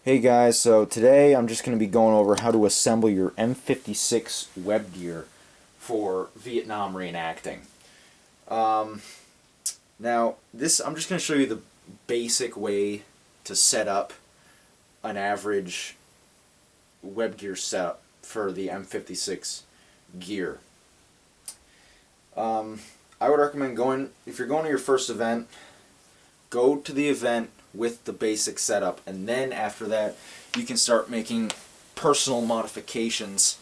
Hey guys, so today I'm just going to be going over how to assemble your M56 web gear for Vietnam reenacting. Um, Now, I'm just going to show you the basic way to set up an average web gear setup for the M56 gear. I would recommend if you're going to your first event, go to the event with the basic setup, and then after that you can start making personal modifications,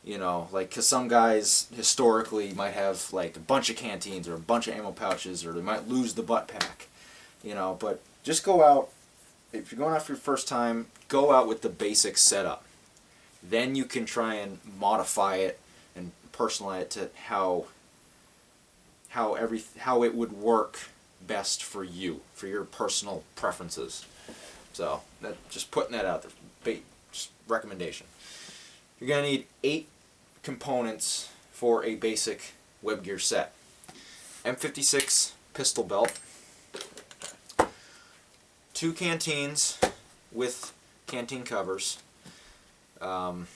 like, because some guys historically might have like a bunch of canteens or a bunch of ammo pouches, or they might lose the butt pack, but just go out. If you're going out for your first time, go out with the basic setup. Then you can try and modify it and personalize it to how it would work best for you, for your personal preferences. So just putting that out there, just recommendation. You're going to need 8 components for a basic web gear set. M56 pistol belt, 2 canteens with canteen covers. You'll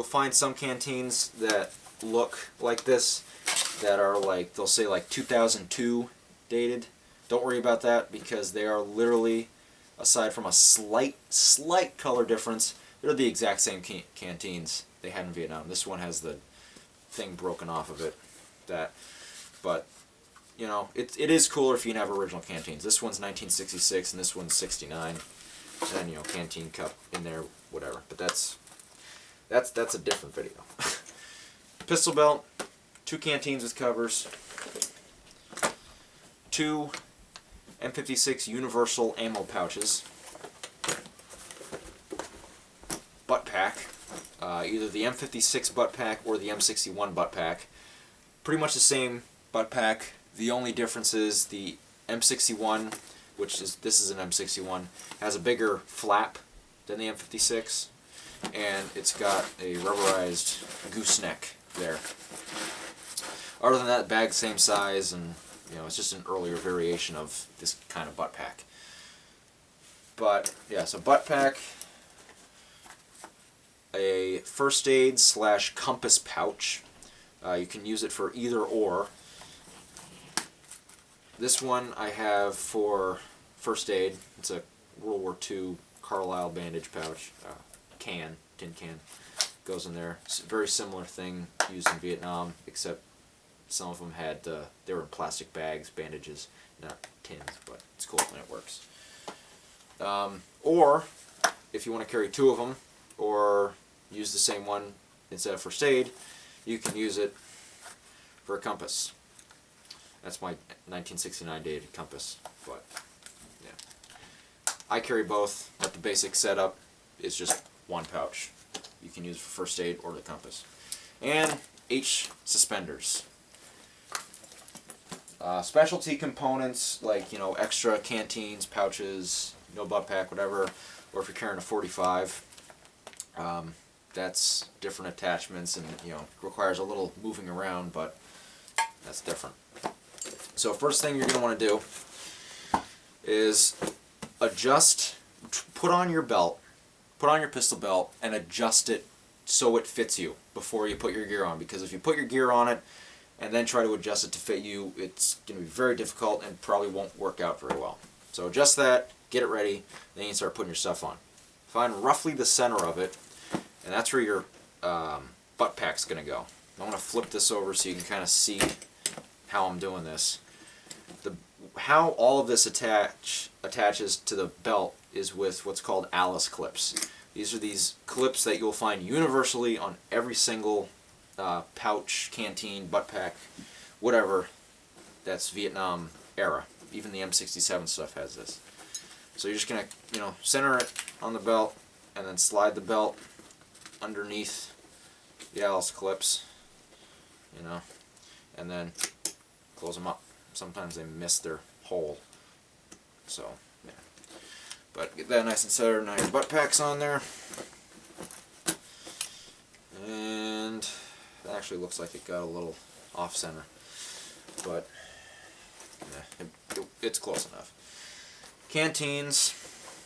find some canteens that look like this, that are like, they'll say like 2002 dated. Don't worry about that, because they are literally, aside from a slight color difference, they're the exact same canteens they had in Vietnam. This one has the thing broken off of it, but it is cooler if you can have original canteens. This one's 1966 and this one's 69, and then canteen cup in there, whatever. But that's a different video. Pistol belt, 2 canteens with covers, 2 M56 universal ammo pouches, butt pack, either the M56 butt pack or the M61 butt pack. Pretty much the same butt pack. The only difference is the M61, this is an M61, has a bigger flap than the M56, and it's got a rubberized gooseneck there. Other than that, bag's same size, and it's just an earlier variation of this kind of butt pack. But yeah, so butt pack, a first aid / compass pouch. You can use it for either or. This one I have for first aid. It's a World War II Carlisle bandage pouch, tin can, goes in there. It's a very similar thing used in Vietnam, except some of them they were in plastic bags, bandages, not tins, but it's cool when it works. Or, if you want to carry 2 of them, or use the same one instead of first aid, you can use it for a compass. That's my 1969 dated compass, but yeah. I carry both, but the basic setup is just one pouch. You can use it for first aid or the compass. And H suspenders. Specialty components like, extra canteens, pouches, no butt pack, whatever, or if you're carrying a 45, that's different attachments, and requires a little moving around, but that's different. So first thing you're going to want to do is put on your pistol belt and adjust it so it fits you before you put your gear on, because if you put your gear on it and then try to adjust it to fit you, it's going to be very difficult and probably won't work out very well. So adjust that, get it ready, then you can start putting your stuff on. Find roughly the center of it, and that's where your butt pack's going to go. I want to flip this over so you can kind of see how I'm doing this. How all of this attaches to the belt is with what's called Alice clips. These are these clips that you'll find universally on every single pouch, canteen, butt pack, whatever that's Vietnam era. Even the M67 stuff has this. So you're just going to, center it on the belt, and then slide the belt underneath the Alice clips, and then close them up. Sometimes they miss their hole. So, yeah. But get that nice and centered. Now your butt pack's on there. And it actually looks like it got a little off center. But yeah, it's close enough. Canteens,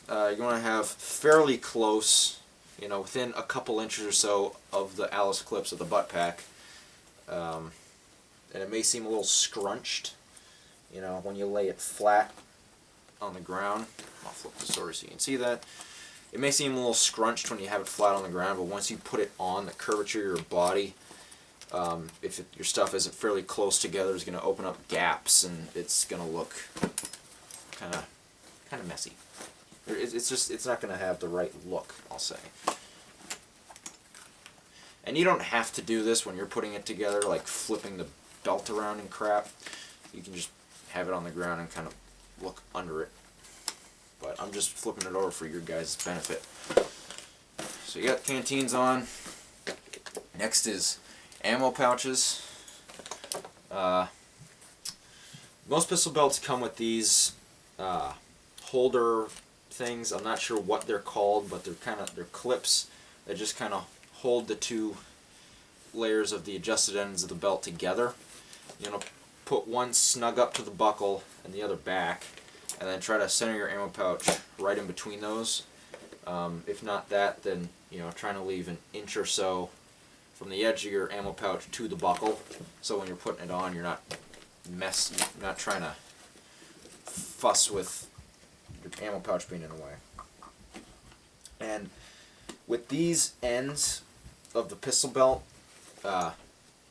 you want to have fairly close, you know, within a couple inches or so of the Alice clips of the butt pack. And it may seem a little scrunched, you know, when you lay it flat on the ground. I'll flip this over so you can see that. It may seem a little scrunched when you have it flat on the ground, but once you put it on, the curvature of your body, if your stuff isn't fairly close together, it's going to open up gaps, and it's going to look kind of messy. It's not going to have the right look, I'll say. And you don't have to do this when you're putting it together, like flipping the belt around and crap. You can just have it on the ground and kind of look under it. But I'm just flipping it over for your guys' benefit. So you got canteens on. Next is ammo pouches. Most pistol belts come with these holder things. I'm not sure what they're called, but they're clips that just kind of hold the two layers of the adjusted ends of the belt together. You know, put one snug up to the buckle and the other back, and then try to center your ammo pouch right in between those. If not that, then you know, trying to leave an inch or so from the edge of your ammo pouch to the buckle, so when you're putting it on, you're not trying to fuss with your ammo pouch being in the way. And with these ends of the pistol belt,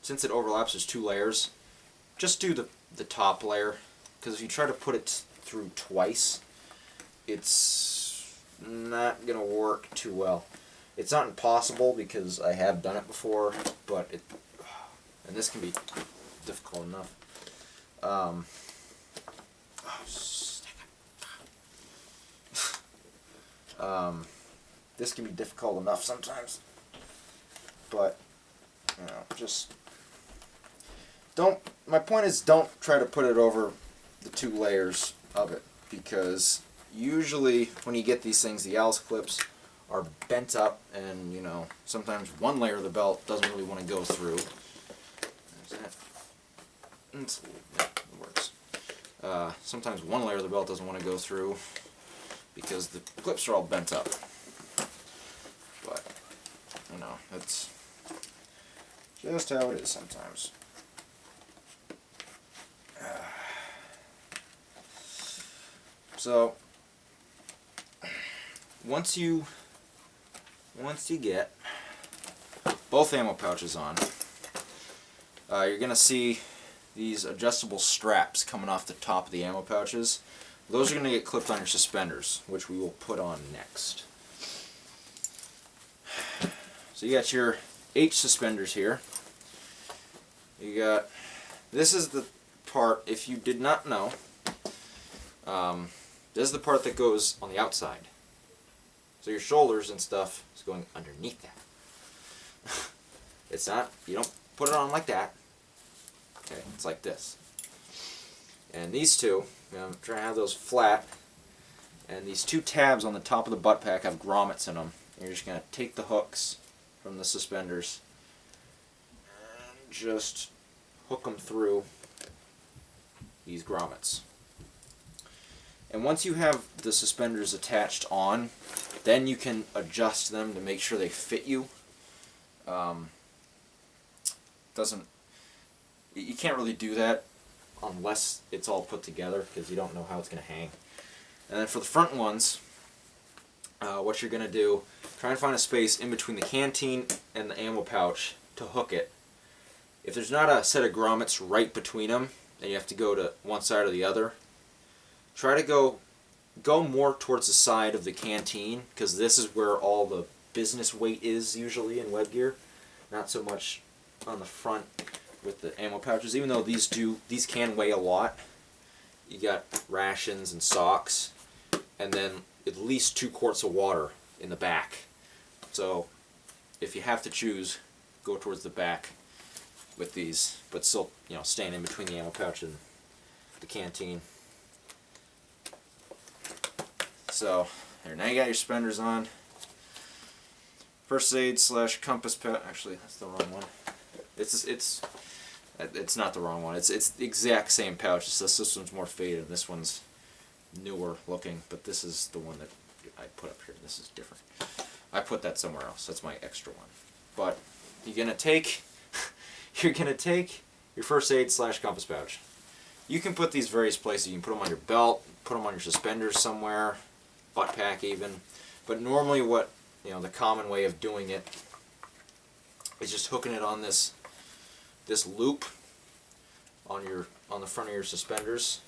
since it overlaps, there's two layers. Just do the top layer, because if you try to put it through twice, it's not going to work too well. It's not impossible, because I have done it before, but and this can be difficult enough. This can be difficult enough sometimes, but you know, just don't. My point is, don't try to put it over the two layers of it, because usually when you get these things, the Alice clips are bent up, and you know, sometimes one layer of the belt doesn't really want to go through. There's that. Yeah, it works. Sometimes one layer of the belt doesn't want to go through because the clips are all bent up. But you know, that's just how it is sometimes. So once you get both ammo pouches on, you're going to see these adjustable straps coming off the top of the ammo pouches. Those are going to get clipped on your suspenders, which we will put on next. So you got your H suspenders here. You got, this is the part, if you did not know, this is the part that goes on the outside. So your shoulders and stuff is going underneath that. It's not, you don't put it on like that. Okay, it's like this. And these two, you know, I'm trying to have those flat. And these two tabs on the top of the butt pack have grommets in them. And you're just going to take the hooks from the suspenders and just hook them through these grommets. And once you have the suspenders attached on, then you can adjust them to make sure they fit you. You can't really do that unless it's all put together, because you don't know how it's going to hang. And then for the front ones, what you're going to do, try and find a space in between the canteen and the ammo pouch to hook it. If there's not a set of grommets right between them, and you have to go to one side or the other, try to go more towards the side of the canteen, because this is where all the business weight is usually in web gear, not so much on the front with the ammo pouches. Even though these can weigh a lot, you got rations and socks, and then at least 2 quarts of water in the back. So if you have to choose, go towards the back with these, but still, you know, staying in between the ammo pouch and the canteen. So there, now you got your suspenders on. First aid / compass pouch. Actually, that's the wrong one. It's not the wrong one. It's the exact same pouch. It's just this one's more faded. This one's newer looking, but this is the one that I put up here. This is different. I put that somewhere else. That's my extra one. But you're gonna take your first aid / compass pouch. You can put these various places. You can put them on your belt, put them on your suspenders somewhere, butt pack even. But normally, what the common way of doing it is just hooking it on this loop on the front of your suspenders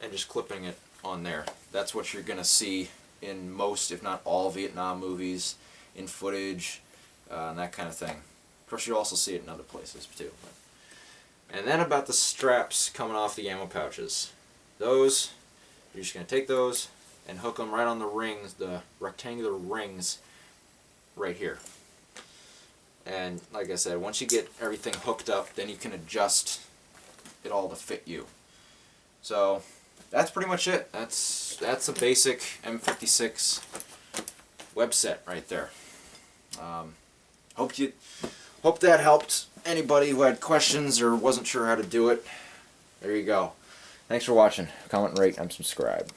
and just clipping it on there. That's what you're gonna see in most, if not all, Vietnam movies, in footage, and that kind of thing. Of course, you also see it in other places too. And then about the straps coming off the ammo pouches. Those, you're just gonna take those and hook them right on the rings, the rectangular rings right here. And like I said, once you get everything hooked up, then you can adjust it all to fit you. So that's pretty much it. That's a basic M56 web set right there. Hope that helped anybody who had questions or wasn't sure how to do it. There you go. Thanks for watching. Comment, rate, and subscribe.